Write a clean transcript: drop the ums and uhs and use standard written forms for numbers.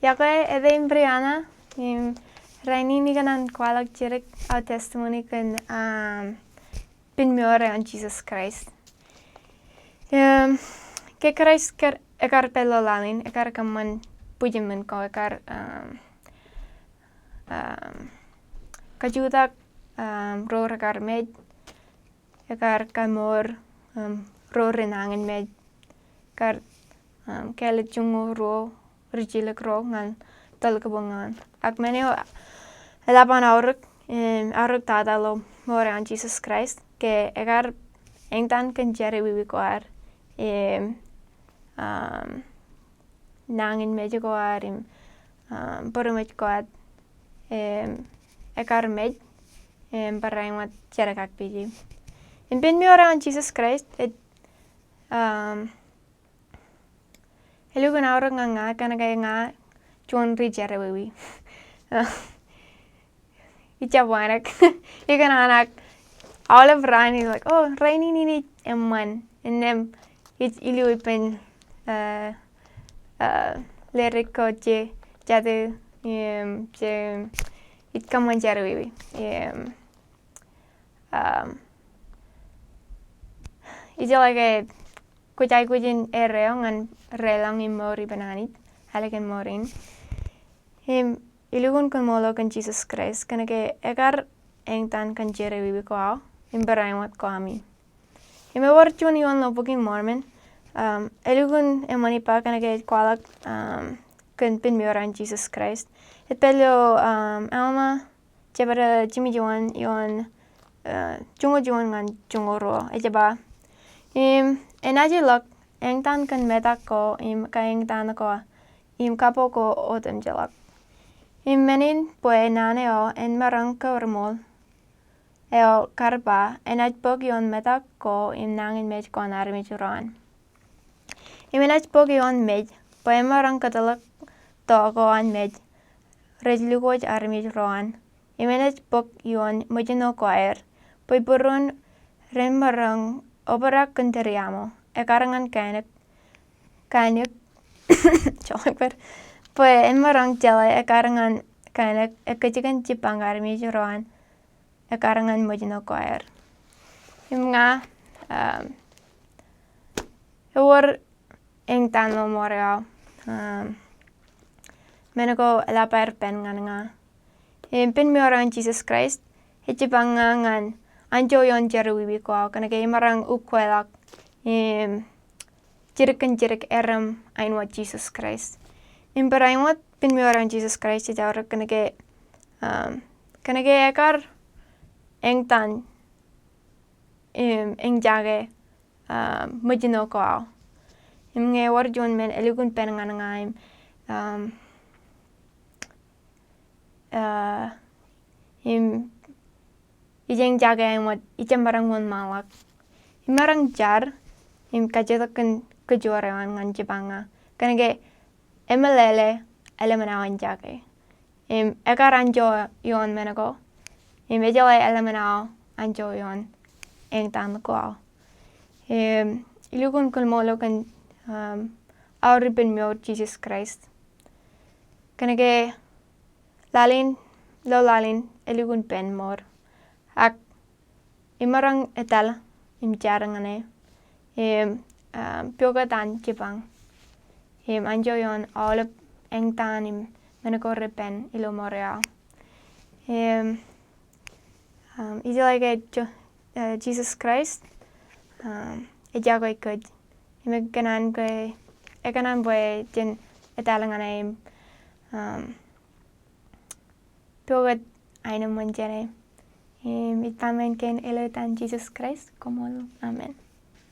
Yako edem Brianna, Raini ni ganan kwalak jirik our testimony kan pinmure on Jesus Christ. Ke Christ ekar pelo lalin, ekar kaman pujimen ko ekar kajutak ro ekar med, ekar kamor ro renangen med, ekar kelet jungo ro rijilek ro ngan tal kabongan. Ak menio elapan auruk tata lo more on Jesus Christ ke ekar engtan kan jere wiwi koar nangin meja koar poro mej koat ekar mej parang mat jere kak piji. In pin more on Jesus Christ Elugan auruk nga kana kaya nga chuan ri jere wiwi. Ichabuanak. Ikan anak all of Rani like, oh, Raini nini M1. And then ilu pen lyric ko je jadu je it kaman jare wiwi. Ija like kujai kujin reong an relang imori bananit halakan morin. Ilugun kan molo kan Jesus Christ kana ke ekar engtan kan jere wiwi ko au imbaraymat ko ami. Me war chun yon lo booking Mormon. Elugun emani pa kana ke kwalak kan pin mioran Jesus Christ. Et pelio alma jebara Jimmy Joan yon jungo Joan ngan jungo ro ejaba. Enaji lok engtan kan metak ko ka engtan ko kapo ko otem jelak. Menin pue nane o en marang ka ormol. Eo karpa enaj pog yon metak ko nangin mej ko nari mej uran. Menaj pog yon mej pue marang katalak to ko an mej rejlugoj ar mej uran. Menaj pog yon mojino ko air. Pue burun ren marang operak kenteriamo. Ekarangan kainek cholak ber. Pue en marang jala ekarangan kainek ekajikan jipang ar mej uran. Ekarangan mojino ko air. Nga war engtan lo moreo. Menako lapar pen nga. Pin mioran Jesus Christ. Hejipang ngan anjo yon jere wiwi ko kana ke marang ukwelak jirik eram ainwat Jesus Christ. Imparaimot pin mioran Jesus Christ jawra kana ke ekar engtan engjage mojino ko au. Nge war jon men elugun pen nga ijeng jage ainwat icem barang mon malak. Marang jar kajetakan kejuaraan ngan jipanga. Kana ke emelele elemenawan jage. Ekar anjo yon menako. Ejala elemenau anjo yon engtan ko au. Ilugun kan molo kan auripin mio Jesus Christ. Kana ke lalin elugun pen mor. Ak imarang etal jarangane piogatan jipang. Anjo yon all engtan menako repen ilo moreal. Ija like Jesus Christ. Ejago ikut. Ekanan boy jen etalangane piogat ainam manjane. Itpamen ken eletan Jesus Christ como amen.